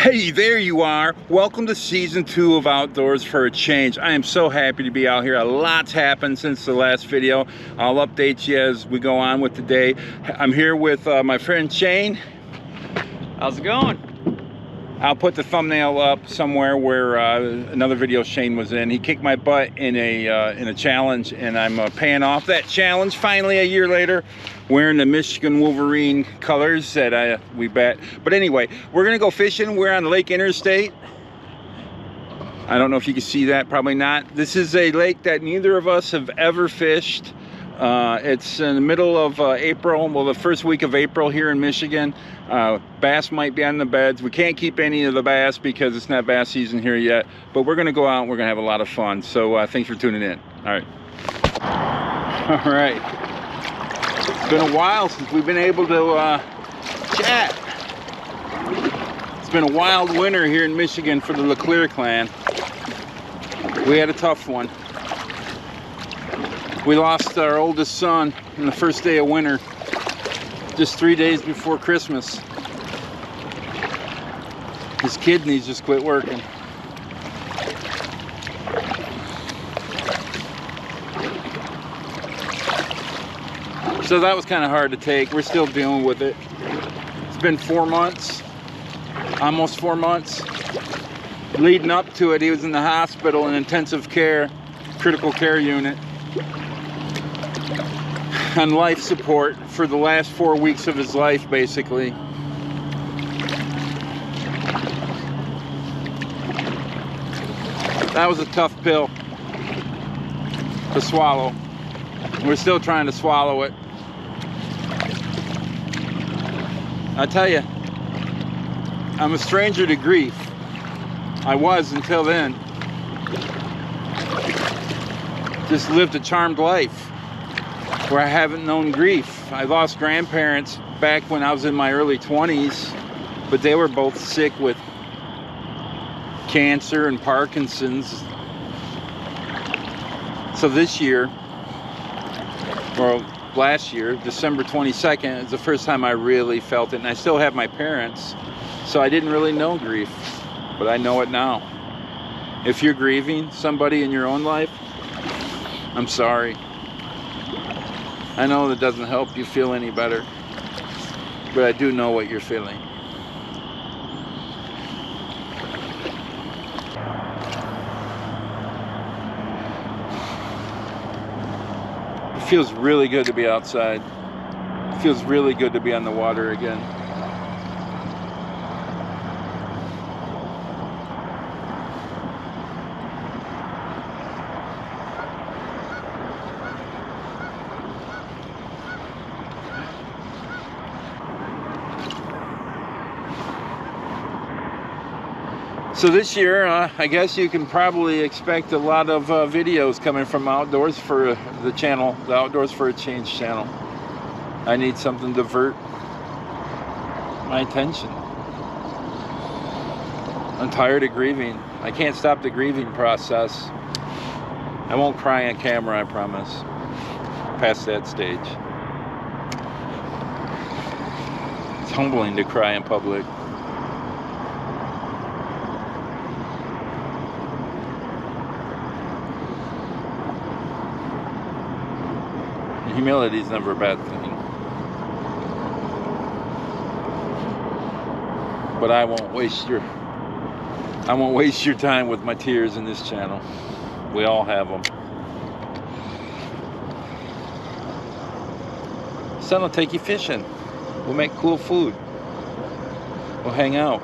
Hey, there you are. Welcome to season 2 of Outdoors for a Change. I am so happy to be out here. A lot's happened since the last video. I'll update you as we go on with the day. I'm here with my friend Shane. How's it going? I'll put the thumbnail up somewhere where another video Shane was in. He kicked my butt in a challenge, and I'm paying off that challenge finally a year later, wearing the Michigan Wolverine colors that we bet. But anyway, we're gonna go fishing. We're on Lake Interstate. I don't know if you can see that, probably not. This is a lake that neither of us have ever fished. It's in the middle of April, well, the first week of April here in Michigan. Bass might be on the beds. We can't keep any of the bass because it's not bass season here yet, but we're gonna go out and we're gonna have a lot of fun. So thanks for tuning in. All right. All right. It's been a while since we've been able to chat. It's been a wild winter here in Michigan for the LeClaire clan. We had a tough one. We lost our oldest son on the first day of winter, just 3 days before Christmas. His kidneys just quit working. So that was kind of hard to take. We're still dealing with it. It's been 4 months, almost 4 months. Leading up to it, he was in the hospital in intensive care, critical care unit, on life support for the last 4 weeks of his life, basically. That was a tough pill to swallow. We're still trying to swallow it. I tell you, I'm a stranger to grief. I was until then. Just lived a charmed life where I haven't known grief. I lost grandparents back when I was in my early 20s, but they were both sick with cancer and Parkinson's. So this year, or last year, December 22nd, is the first time I really felt it, and I still have my parents, so I didn't really know grief, but I know it now. If you're grieving somebody in your own life, I'm sorry. I know that doesn't help you feel any better, but I do know what you're feeling. It feels really good to be outside. It feels really good to be on the water again. So this year, I guess you can probably expect a lot of videos coming from Outdoors for the channel, the Outdoors for a Change channel. I need something to divert my attention. I'm tired of grieving. I can't stop the grieving process. I won't cry on camera, I promise. Past that stage. It's humbling to cry in public. Humility is never a bad thing, but I won't waste your time with my tears in this channel. We all have them. Son will take you fishing. We'll make cool food. We'll hang out.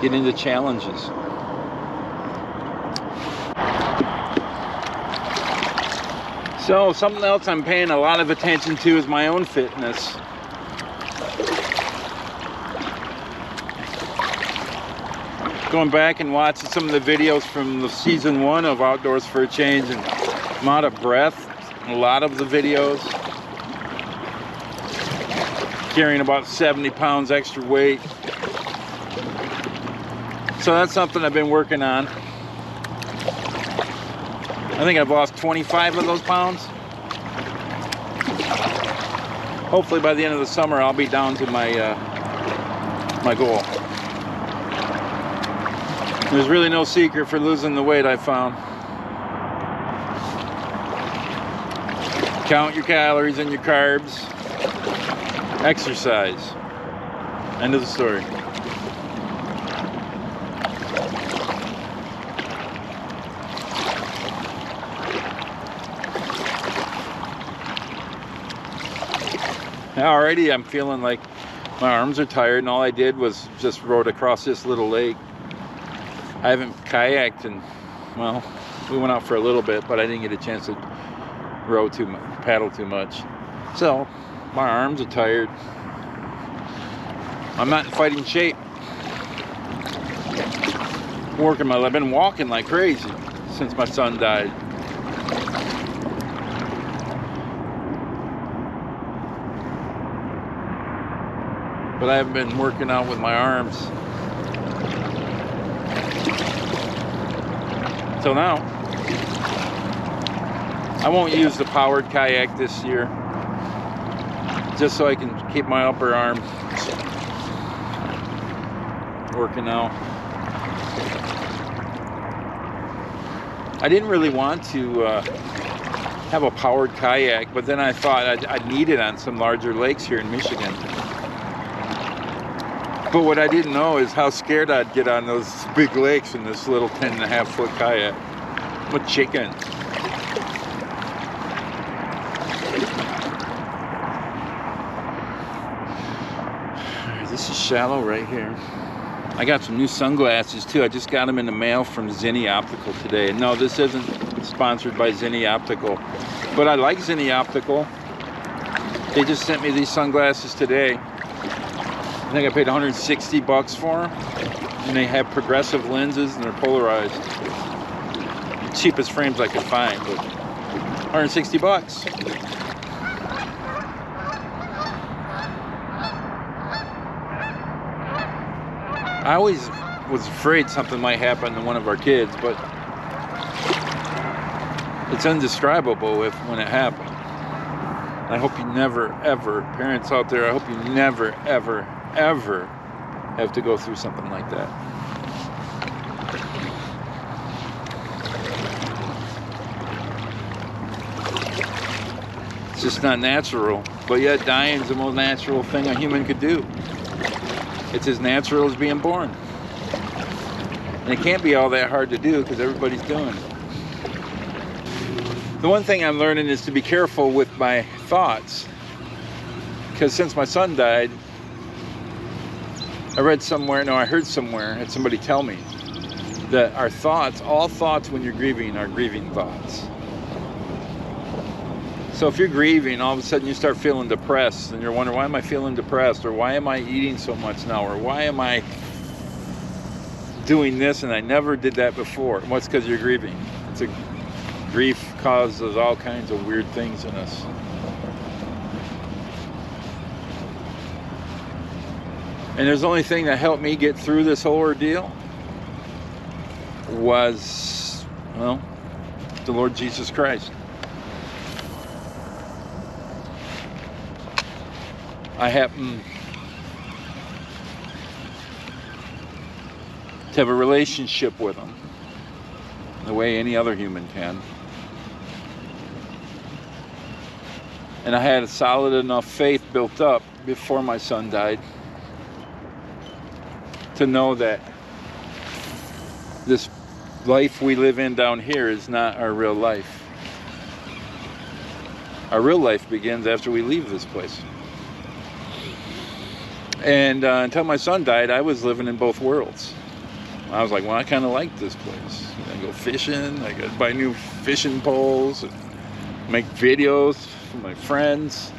Get into challenges. So something else I'm paying a lot of attention to is my own fitness. Going back and watching some of the videos from the season 1 of Outdoors for a Change, and I'm out of breath in a lot of the videos. Carrying about 70 pounds extra weight. So that's something I've been working on. I think I've lost 25 of those pounds. Hopefully by the end of the summer I'll be down to my my goal. There's really no secret for losing the weight, I found. Count your calories and your carbs. Exercise. End of the story. Already I'm feeling like my arms are tired, and all I did was just rode across this little lake. I haven't kayaked, and well, we went out for a little bit, but I didn't get a chance to paddle too much. So my arms are tired. I'm not in fighting shape. I've been walking like crazy since my son died. But I haven't been working out with my arms till now. I won't use the powered kayak this year, just so I can keep my upper arm working out. I didn't really want to have a powered kayak, but then I thought I'd need it on some larger lakes here in Michigan. But what I didn't know is how scared I'd get on those big lakes in this little 10.5-foot kayak. I'm a chicken. This is shallow right here. I got some new sunglasses too. I just got them in the mail from Zinni Optical today. No, this isn't sponsored by Zinni Optical, but I like Zinni Optical. They just sent me these sunglasses today. I think I paid 160 bucks for them, and they have progressive lenses and they're polarized. Cheapest frames I could find, but 160 bucks. I always was afraid something might happen to one of our kids, but it's indescribable when it happened. I hope you never, ever, parents out there, I hope you never, ever, ever have to go through something like that. It's just not natural, but yet dying is the most natural thing a human could do. It's as natural as being born. And it can't be all that hard to do because everybody's doing it. The one thing I'm learning is to be careful with my thoughts, because since my son died, I heard somewhere, had somebody tell me that our thoughts, all thoughts when you're grieving are grieving thoughts. So if you're grieving, all of a sudden you start feeling depressed, and you're wondering, why am I feeling depressed? Or why am I eating so much now? Or why am I doing this and I never did that before? Well, it's because you're grieving. Grief causes all kinds of weird things in us. And there's the only thing that helped me get through this whole ordeal was, well, the Lord Jesus Christ. I happen to have a relationship with Him the way any other human can. And I had a solid enough faith built up before my son died to know that this life we live in down here is not our real life. Our real life begins after we leave this place. And until my son died, I was living in both worlds. I was like, well, I kind of like this place. I go fishing, I go buy new fishing poles, and make videos for my friends,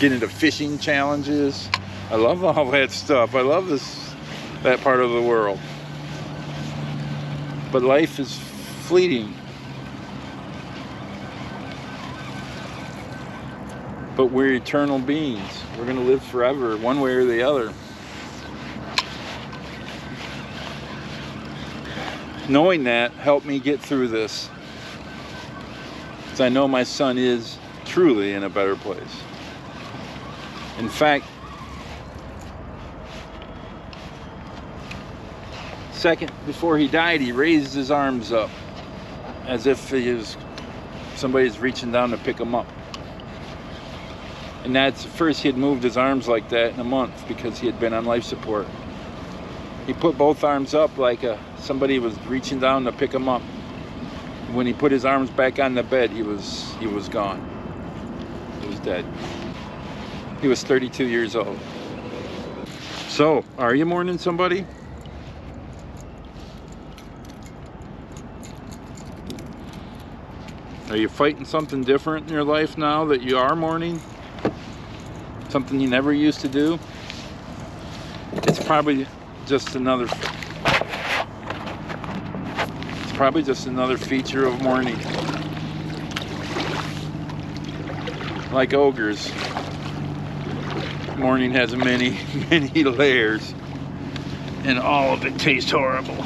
get into fishing challenges. I love all that stuff. I love that part of the world. But life is fleeting. But we're eternal beings. We're going to live forever, one way or the other. Knowing that helped me get through this, because I know my son is truly in a better place. In fact, second before he died, he raised his arms up as if somebody's reaching down to pick him up. And that's first he had moved his arms like that in a month because he had been on life support. He put both arms up like somebody was reaching down to pick him up. When he put his arms back on the bed, he was gone. He was dead. He was 32 years old. So, are you mourning somebody? Are you fighting something different in your life now that you are mourning? Something you never used to do? It's probably just another feature of mourning. Like ogres, mourning has many, many layers, and all of it tastes horrible.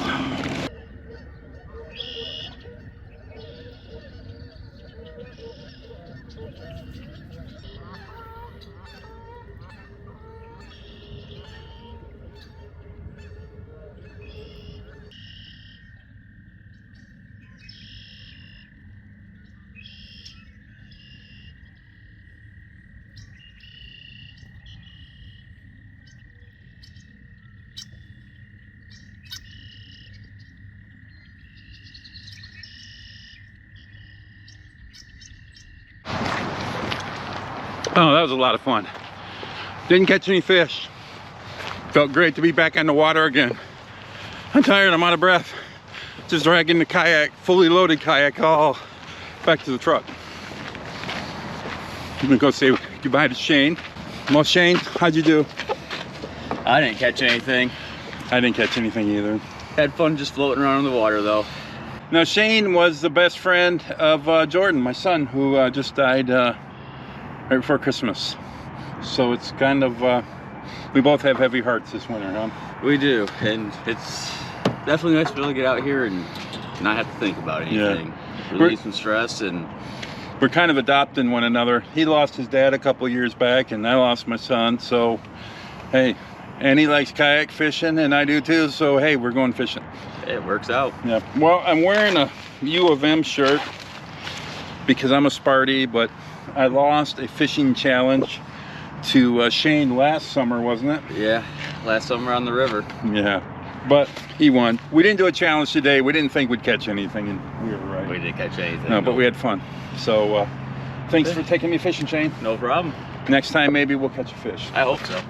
Oh, that was a lot of fun. Didn't catch any fish. Felt great to be back on the water again. I'm tired, I'm out of breath. Just dragging the kayak, fully loaded kayak, all back to the truck. I'm gonna go say goodbye to Shane. Well, Shane, how'd you do? I didn't catch anything. I didn't catch anything either. Had fun just floating around in the water though. Now, Shane was the best friend of Jordan, my son, who just died right before Christmas. So it's kind of, we both have heavy hearts this winter, huh? We do, and it's definitely nice to be able to get out here and not have to think about anything. Yeah. Release some stress, and we're kind of adopting one another. He lost his dad a couple years back, and I lost my son, so hey, and he likes kayak fishing, and I do too, so hey, we're going fishing. it works out. Yeah, well, I'm wearing a U of M shirt because I'm a Sparty, but I lost a fishing challenge to Shane last summer, wasn't it? Yeah, last summer on the river. Yeah, but he won. We didn't do a challenge today. We didn't think we'd catch anything, and we were right. We didn't catch anything. No, but we had fun. So thanks for taking me fishing, Shane. No problem. Next time maybe we'll catch a fish. I hope so.